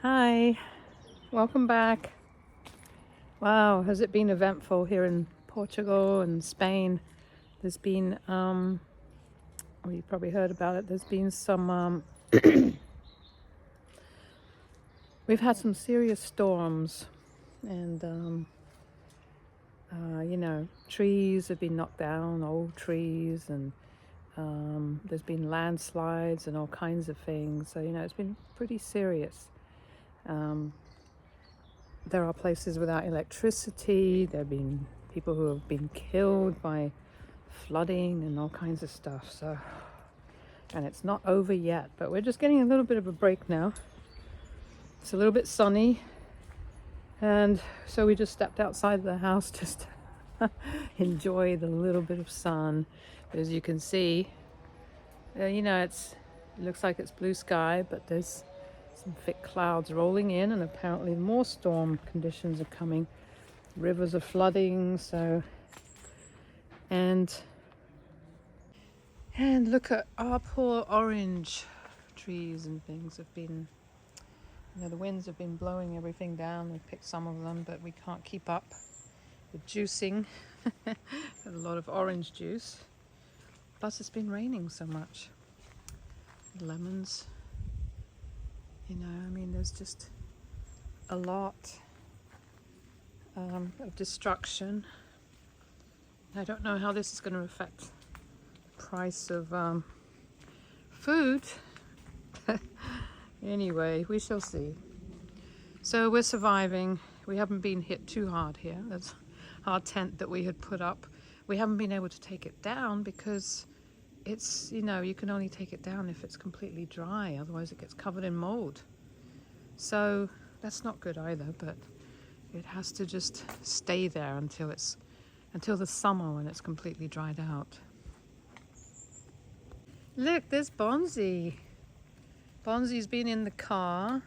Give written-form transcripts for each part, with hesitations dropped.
Hi, welcome back. Wow, has it been eventful here in Portugal and Spain? There's been, well, you probably heard about it. There's been some, we've had some serious storms, and trees have been knocked down, old trees, and there's been landslides and all kinds of things. So, it's been pretty serious. There are places without electricity. There have been people who have been killed by flooding and all kinds of stuff. So, and it's not over yet, but we're just getting a little bit of a break now. It's a little bit sunny, and so we just stepped outside the house just to enjoy the little bit of sun. But as you can see, it looks like it's blue sky, but there's some thick clouds rolling in, and apparently more storm conditions are coming. Rivers are flooding, so and look at our poor orange trees and things have been, the winds have been blowing everything down. We've picked some of them, but we can't keep up with juicing. Got a lot of orange juice. Plus it's been raining so much. Lemons. There's just a lot of destruction. I don't know how this is going to affect the price of food. Anyway, we shall see. So we're surviving. We haven't been hit too hard here. That's our tent that we had put up. We haven't been able to take it down because it's, you can only take it down if it's completely dry. Otherwise it gets covered in mold. So that's not good either, but it has to just stay there until the summer when it's completely dried out. Look, there's Bonsie. Bonsie's been in the car.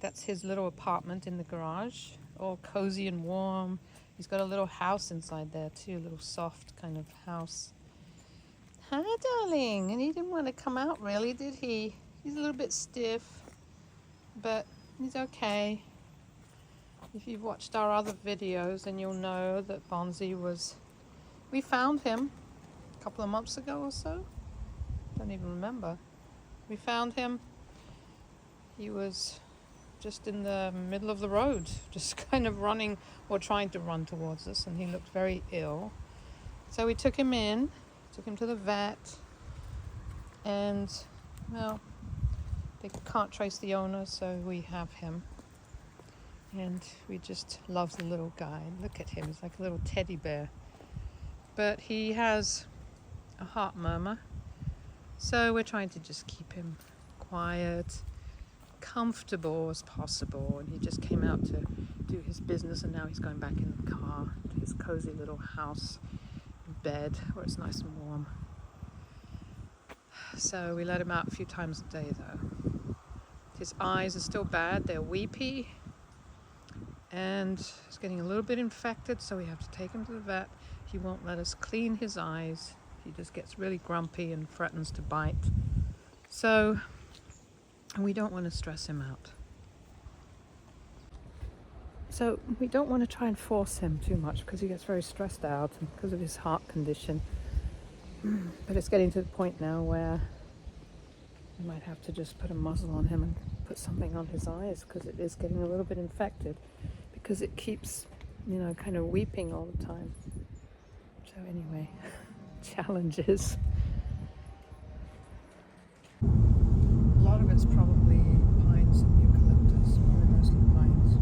That's his little apartment in the garage, all cozy and warm. He's got a little house inside there too, a little soft kind of house. Hi, darling. And he didn't want to come out really, did he? He's a little bit stiff, but he's okay. If you've watched our other videos, then you'll know that Bonsie we found him a couple of months ago or so. Don't even remember. We found him. He was just in the middle of the road, just kind of running or trying to run towards us, and he looked very ill. So we took him in, took him to the vet, and, well, they can't trace the owner, so we have him. And we just love the little guy. Look at him, he's like a little teddy bear. But he has a heart murmur, so we're trying to just keep him quiet, comfortable as possible. And he just came out to do his business, and now he's going back in the car to his cozy little house bed where it's nice and warm. So we let him out a few times a day though. His eyes are still bad, they're weepy, and he's getting a little bit infected, so we have to take him to the vet. He won't let us clean his eyes. He just gets really grumpy and threatens to bite. So we don't want to stress him out. So we don't want to try and force him too much because he gets very stressed out and because of his heart condition. But it's getting to the point now where we might have to just put a muzzle on him and put something on his eyes because it is getting a little bit infected because it keeps, kind of weeping all the time. So anyway, challenges. A lot of it's probably pines and eucalyptus, probably mostly pines.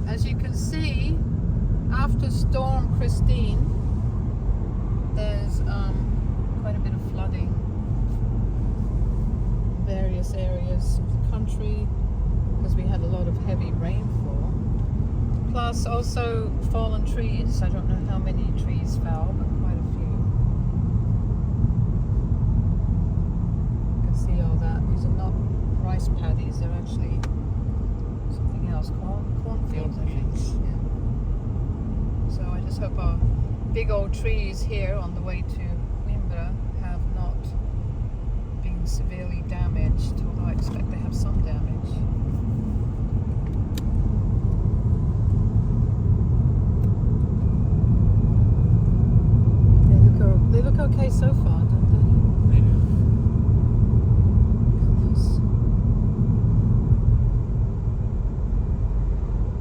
As you can see, after Storm Kristin, there's quite a bit of flooding in various areas of the country because we had a lot of heavy rainfall. Plus also fallen trees. I don't know how many trees fell, but quite a few. You can see all that. These are not rice paddies, they're actually something else, cornfields, I think. Yeah. So I just hope our big old trees here on the way to Coimbra have not been severely damaged, although I expect they have some damage. They look okay so far, don't they? They do.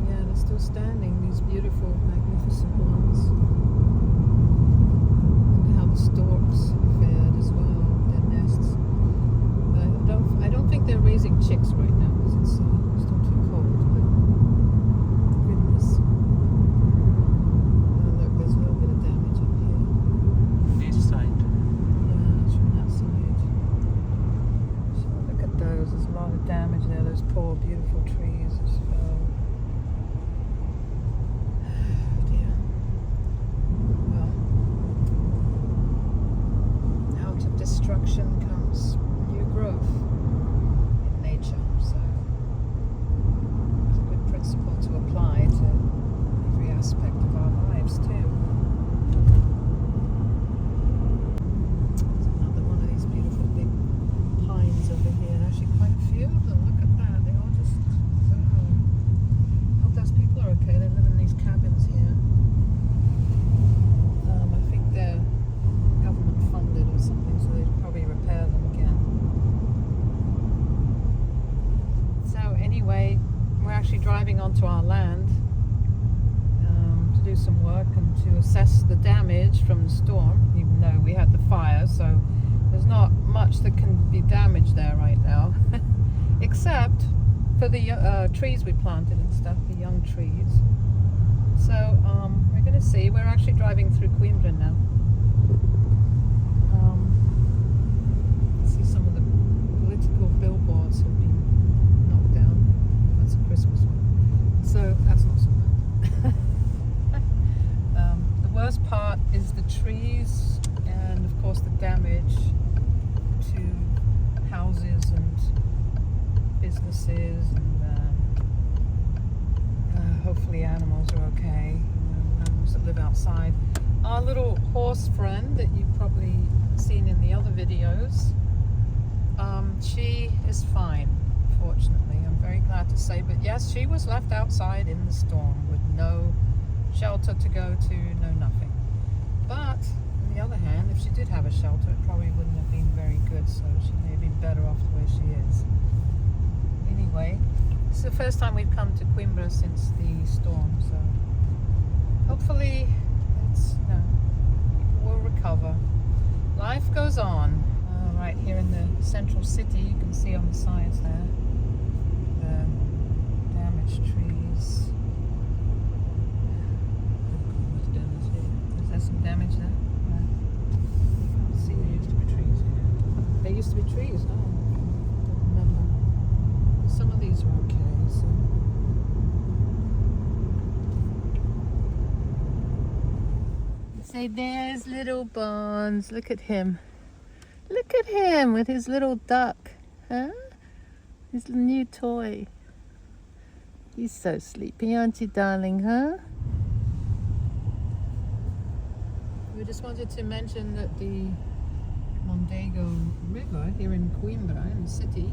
Yeah, they're still standing, these beautiful, magnificent ones. Look how the storks fared as well, their nests. I don't think they're raising chicks right now because it's still too cold. But goodness. Oh, look, there's a little bit of damage up here. This side. Yeah, it's from that side. So look at those. There's a lot of damage there. Those poor, beautiful trees as well. Oh dear. Well, out of destruction comes new growth in nature. So it's a good principle to apply to every aspect of our lives too. There's another one of these beautiful big pines over here. Actually, quite a few of them. Look at that. They all just. Wow. Hope those people are okay. They live in these cabins here. I think they're government funded or something, so they'd probably repair them again. So anyway, we're actually driving onto our land to do some work and to assess the damage from the storm, even though we had the fire, so there's not much that can be damaged there right now, except for the trees we planted and stuff, the young trees. So we're going to see. We're actually driving through Coimbra now. See some of the political billboards have been knocked down. That's a Christmas one. So that's not so bad. The worst part is the trees and of course the damage to houses and businesses and hopefully animals are okay, animals that live outside. Our little horse friend that you've probably seen in the other videos, she is fine, fortunately. I'm very glad to say, but yes, she was left outside in the storm with no shelter to go to, no nothing. But on the other hand, if she did have a shelter, it probably wouldn't have been very good, so she may have been better off where she is. Anyway, this is the first time we've come to Coimbra since the storm, so hopefully people will recover. Life goes on. Right here in the central city, you can see on the sides there the damaged trees. What's damage here? Is there some damage there? No. You can't see. There used to be trees here. There used to be trees. Oh, I don't remember. Some of these were okay. So there's little Bones. Look at him. Look at him with his little duck. Huh? His new toy. He's so sleepy, aren't you, darling, huh? We just wanted to mention that the Mondego River here in Coimbra, in the city,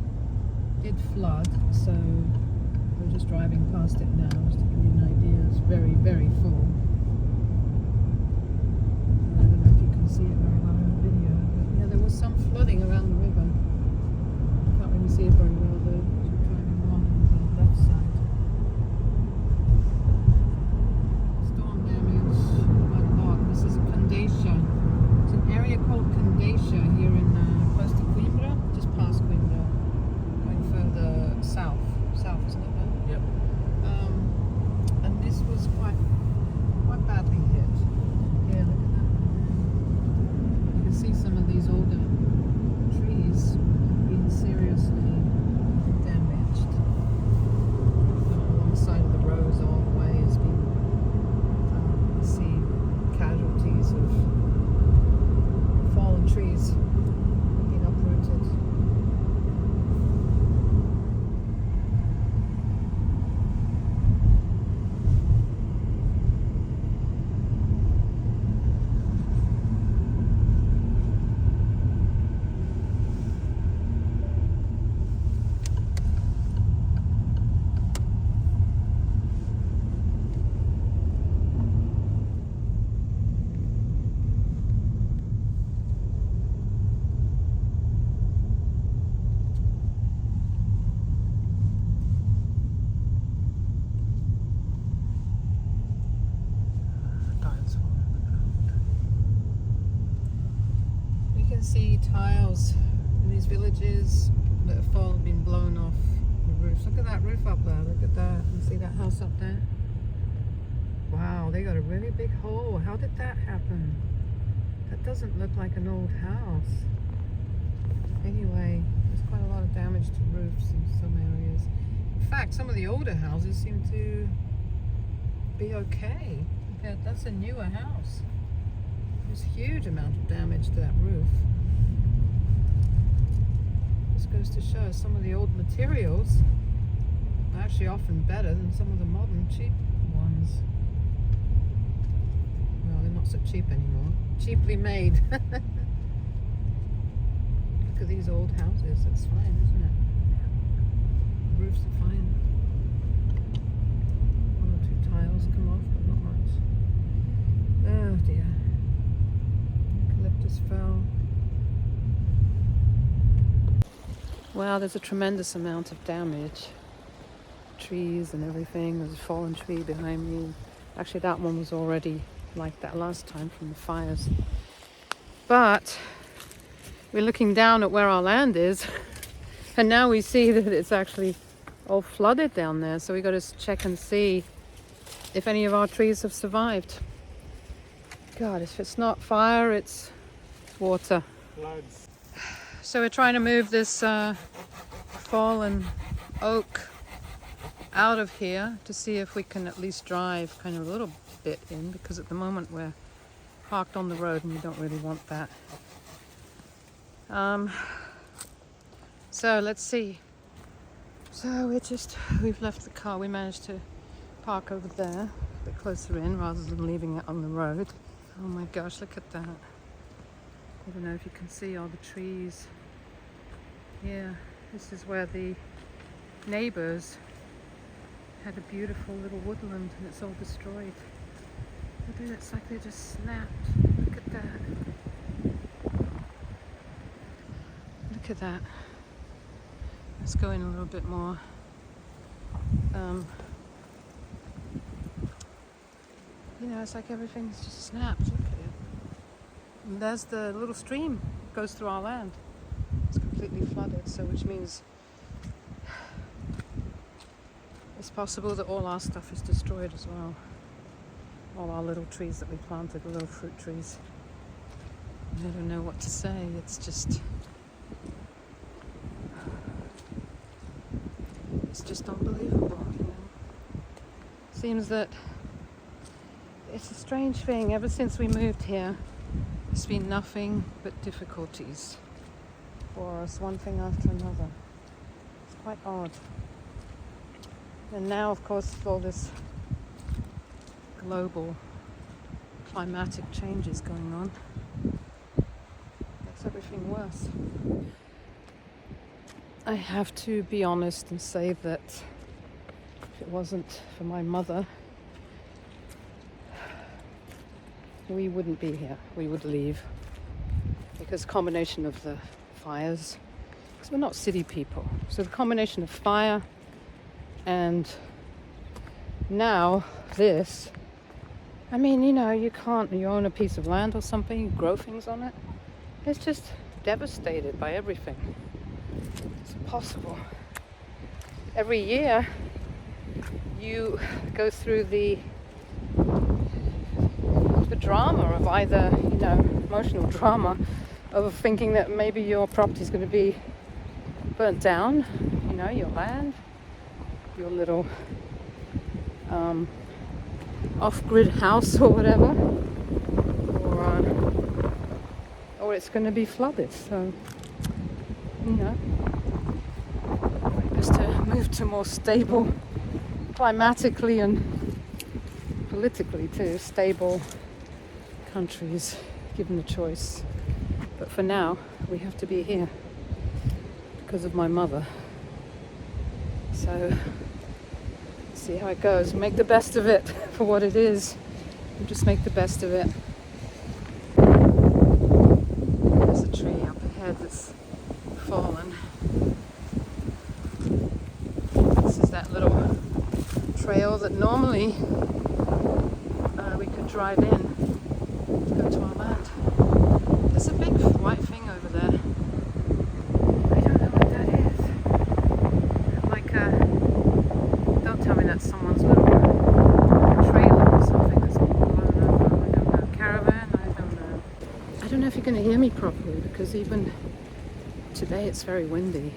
did flood. So we're just driving past it now, just to give you an idea. It's very, very full. I don't know if you can see it very well in the video, but yeah, there was some flooding around the river. Can't really see it very well though, because we're driving along on the left side. Storm damage, quite a lot. This is Condeixa. It's an area called Condeixa here in close to Coimbra, just past Coimbra, going further south, isn't it? Yep. And this was quite can see tiles in these villages that have fallen, been blown off the roofs. Look at that roof up there. Look at that. You see that house up there? Wow, they got a really big hole. How did that happen? That doesn't look like an old house. Anyway, there's quite a lot of damage to roofs in some areas. In fact, some of the older houses seem to be okay. Yeah, that's a newer house. There's a huge amount of damage to that roof. This goes to show some of the old materials are actually often better than some of the modern cheap ones. Well, they're not so cheap anymore. Cheaply made. Look at these old houses. That's fine, isn't it? The roofs are fine. One or two tiles come off, but not much. Oh dear. Eucalyptus fell. Wow, there's a tremendous amount of damage. Trees and everything. There's a fallen tree behind me. Actually, that one was already like that last time from the fires. But we're looking down at where our land is, and now we see that it's actually all flooded down there. So we got to check and see if any of our trees have survived. God, if it's not fire, it's water. Floods. So we're trying to move this fallen oak out of here to see if we can at least drive kind of a little bit in, because at the moment we're parked on the road and we don't really want that. So let's see. So we've left the car. We managed to park over there, a bit closer in rather than leaving it on the road. Oh my gosh, look at that. I don't know if you can see all the trees. Yeah, this is where the neighbors had a beautiful little woodland and it's all destroyed. Look at it, it's like they just snapped. Look at that. Look at that. Let's go in a little bit more. You know, it's like everything's just snapped. Look at it. And there's the little stream that goes through our land. It's completely flooded, so which means it's possible that all our stuff is destroyed as well. All our little trees that we planted, the little fruit trees. I don't know what to say. It's just unbelievable, you know. Seems that it's a strange thing. Ever since we moved here, it's been nothing but difficulties for us, one thing after another. It's quite odd. And now, of course, with all this global climatic changes going on, makes everything worse. I have to be honest and say that if it wasn't for my mother, we wouldn't be here. We would leave. Because combination of the fires, because we're not city people. So the combination of fire and now this, I mean, you know, you own a piece of land or something, you grow things on it. It's just devastated by everything. It's impossible. Every year you go through the drama of either, you know, emotional drama of thinking that maybe your property is going to be burnt down, you know, your land, your little off-grid house or whatever, or it's going to be flooded. So, you know, just to move to more stable, climatically and politically too, stable countries, given the choice. But for now, we have to be here because of my mother. So, see how it goes. Make the best of it for what it is. And just make the best of it. There's a tree up ahead that's fallen. This is that little trail that normally we could drive in to go to our land. There's a big white thing over if you're going to hear me properly because even today it's very windy.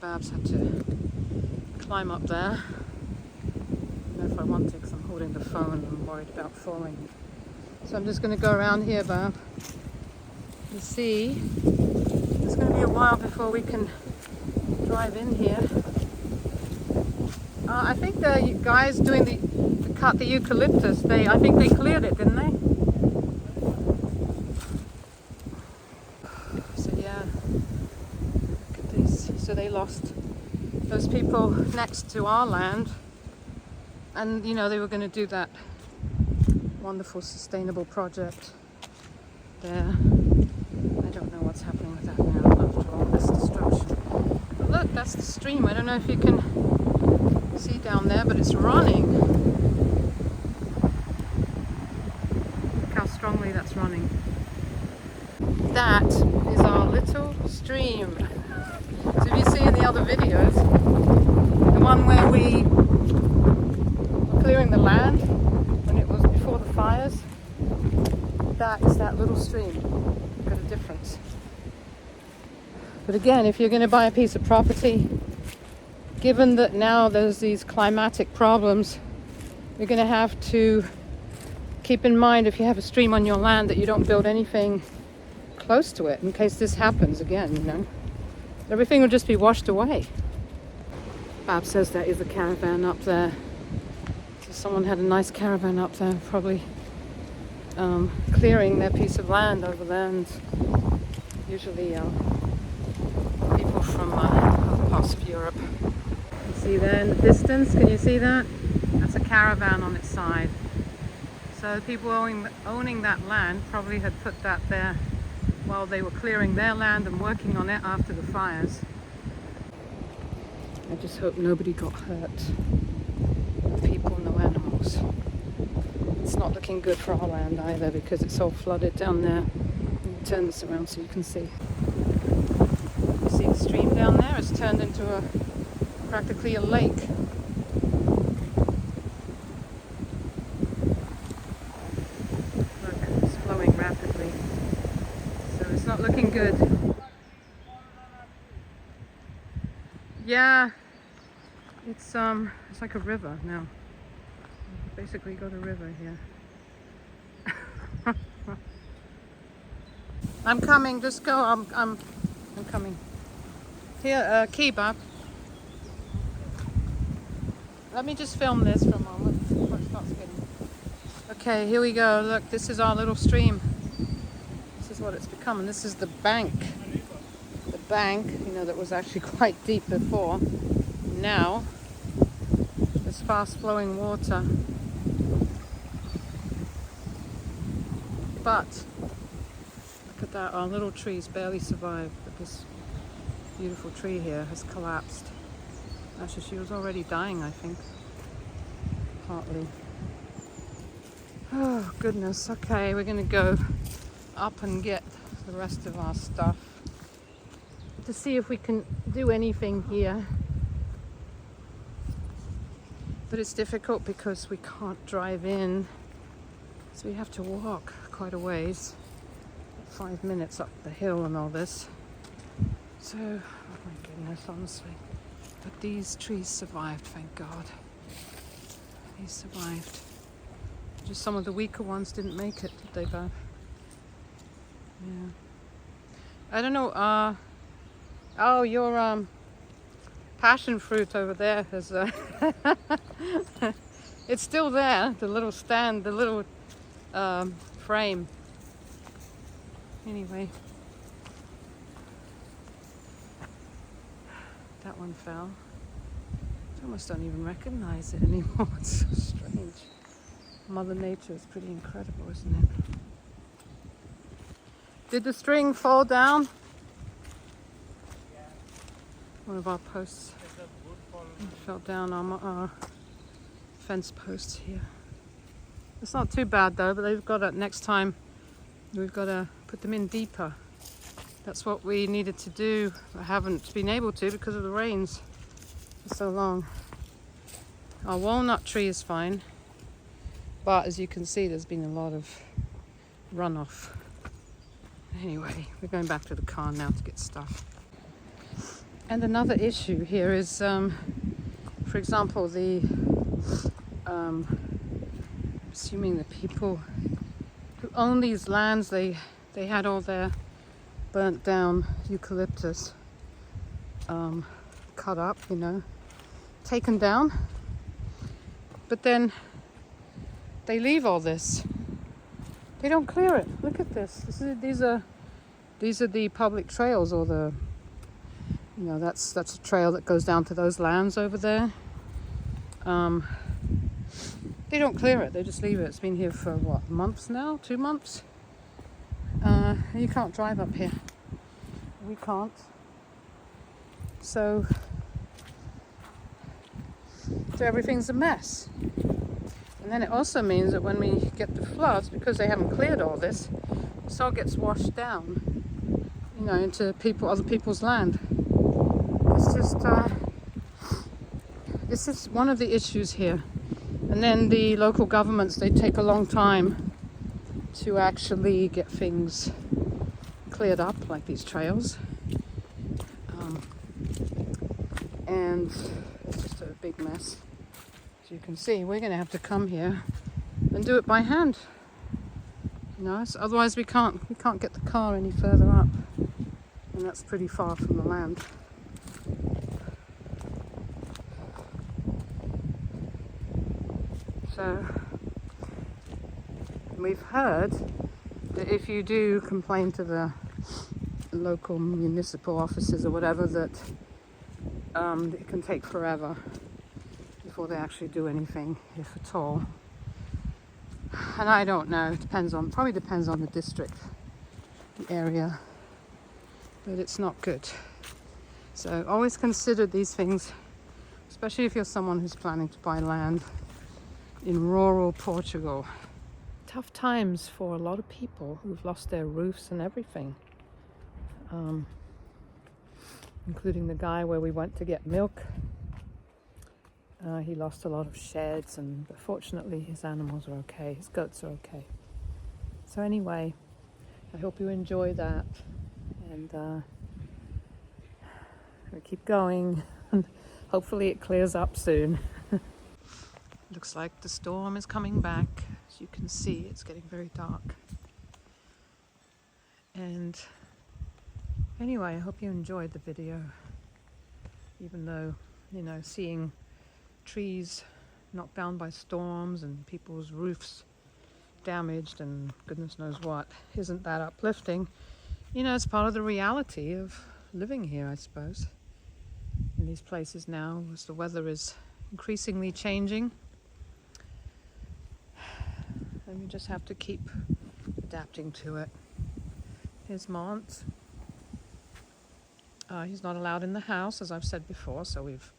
Babs had to climb up there. I don't know if I want to because I'm holding the phone and I'm worried about falling. So I'm just going to go around here, Bab. You see, it's going to be a while before we can drive in here. I think the guys doing the cut the eucalyptus, I think they cleared it, didn't they? So yeah, look at this. So they lost those people next to our land, and you know they were going to do that wonderful sustainable project there. I don't know what's happening with that now after all this destruction. But look, that's the stream. I don't know if you can see down there, but it's running. Look how strongly that's running. That is our little stream. So if you see in the other videos, the one where we were clearing the land when it was before the fires, that is that little stream. Look at the difference. But again, if you're going to buy a piece of property, given that now there's these climatic problems, you're going to have to keep in mind if you have a stream on your land that you don't build anything close to it in case this happens again, you know. Everything will just be washed away. Bab says there is a caravan up there. So someone had a nice caravan up there, probably clearing their piece of land over there, and usually people from other parts of Europe. You see there in the distance, can you see that? That's a caravan on its side. So people owning that land probably had put that there while they were clearing their land and working on it after the fires. I just hope nobody got hurt. No people, no animals. It's not looking good for our land either because it's all flooded down there. Let me turn this around so you can see. You see the stream down there? It's turned into practically a lake. Look, it's flowing rapidly. So it's not looking good. Yeah, it's like a river now. Basically got a river here. I'm coming, just go. I'm coming. Here, kebab. Let me just film this for a moment before it starts getting. Okay, here we go. Look, this is our little stream. This is what it's become, and this is the bank. The bank, you know, that was actually quite deep before. Now, there's fast-flowing water. But look at that, our little trees barely survived, but this beautiful tree here has collapsed. Actually, she was already dying, I think, partly. Oh goodness, okay, we're gonna go up and get the rest of our stuff to see if we can do anything here. But it's difficult because we can't drive in, so we have to walk quite a ways, 5 minutes up the hill and all this. So, oh my goodness, honestly. But these trees survived, thank God. These survived. Just some of the weaker ones didn't make it, did they, Bab? Yeah. I don't know, oh, your passion fruit over there has it's still there, the little stand, the little frame. Anyway, that one fell. I almost don't even recognize it anymore. It's so strange. Mother Nature is pretty incredible, isn't it? Did the string fall down? One of our posts fell down on our fence posts here. It's not too bad though, but they've got to, next time we've got to put them in deeper. That's what we needed to do. I haven't been able to because of the rains for so long. Our walnut tree is fine, but as you can see, there's been a lot of runoff Anyway, we're going back to the car now to get stuff. And another issue here is, for example, assuming the people who own these lands, they had all their burnt down eucalyptus cut up, you know, taken down. But then they leave all this. They don't clear it. Look at this. These are the public trails, or the, you know, that's a trail that goes down to those lands over there. They don't clear it. They just leave it. It's been here for what, months now? 2 months. You can't drive up here. We can't. So everything's a mess. And then it also means that when we get the floods, because they haven't cleared all this, it all gets washed down, you know, into other people's land. It's just, this is one of the issues here. And then the local governments, they take a long time to actually get things cleared up, like these trails. And it's just a big mess. As you can see, we're going to have to come here and do it by hand. You know, so otherwise we can't get the car any further up, and that's pretty far from the land. So we've heard that if you do complain to the local municipal offices or whatever, that it can take forever before they actually do anything, if at all. And I don't know, probably depends on the district, the area, but it's not good. So always consider these things, especially if you're someone who's planning to buy land in rural Portugal. Tough times for a lot of people who've lost their roofs and everything, including the guy where we went to get milk. He lost a lot of sheds, but fortunately his animals are okay, his goats are okay. So anyway, I hope you enjoy that, and we keep going, and hopefully it clears up soon. Looks like the storm is coming back. As you can see, it's getting very dark. And anyway, I hope you enjoyed the video, even though, you know, seeing trees knocked down by storms and people's roofs damaged and goodness knows what isn't that uplifting. You know, it's part of the reality of living here, I suppose, in these places now, as the weather is increasingly changing, and we just have to keep adapting to it. Here's Mont. He's not allowed in the house, as I've said before, so we've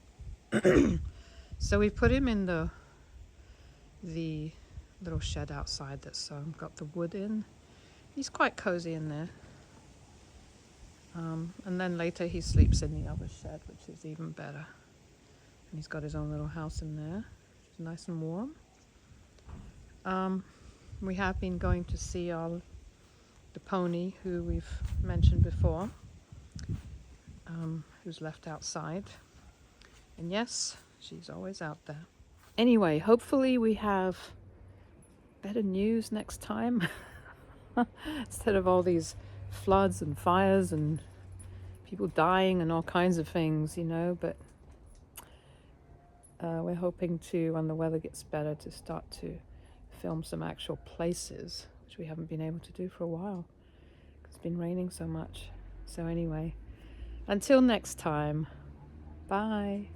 put him in the little shed outside that's got the wood in. He's quite cozy in there. And then later he sleeps in the other shed, which is even better. And he's got his own little house in there, which is nice and warm. We have been going to see the pony who we've mentioned before, who's left outside. And yes, she's always out there. Anyway, hopefully we have better news next time. Instead of all these floods and fires and people dying and all kinds of things, you know. But we're hoping to, when the weather gets better, to start to film some actual places, which we haven't been able to do for a while because it's been raining so much. So anyway, until next time, bye.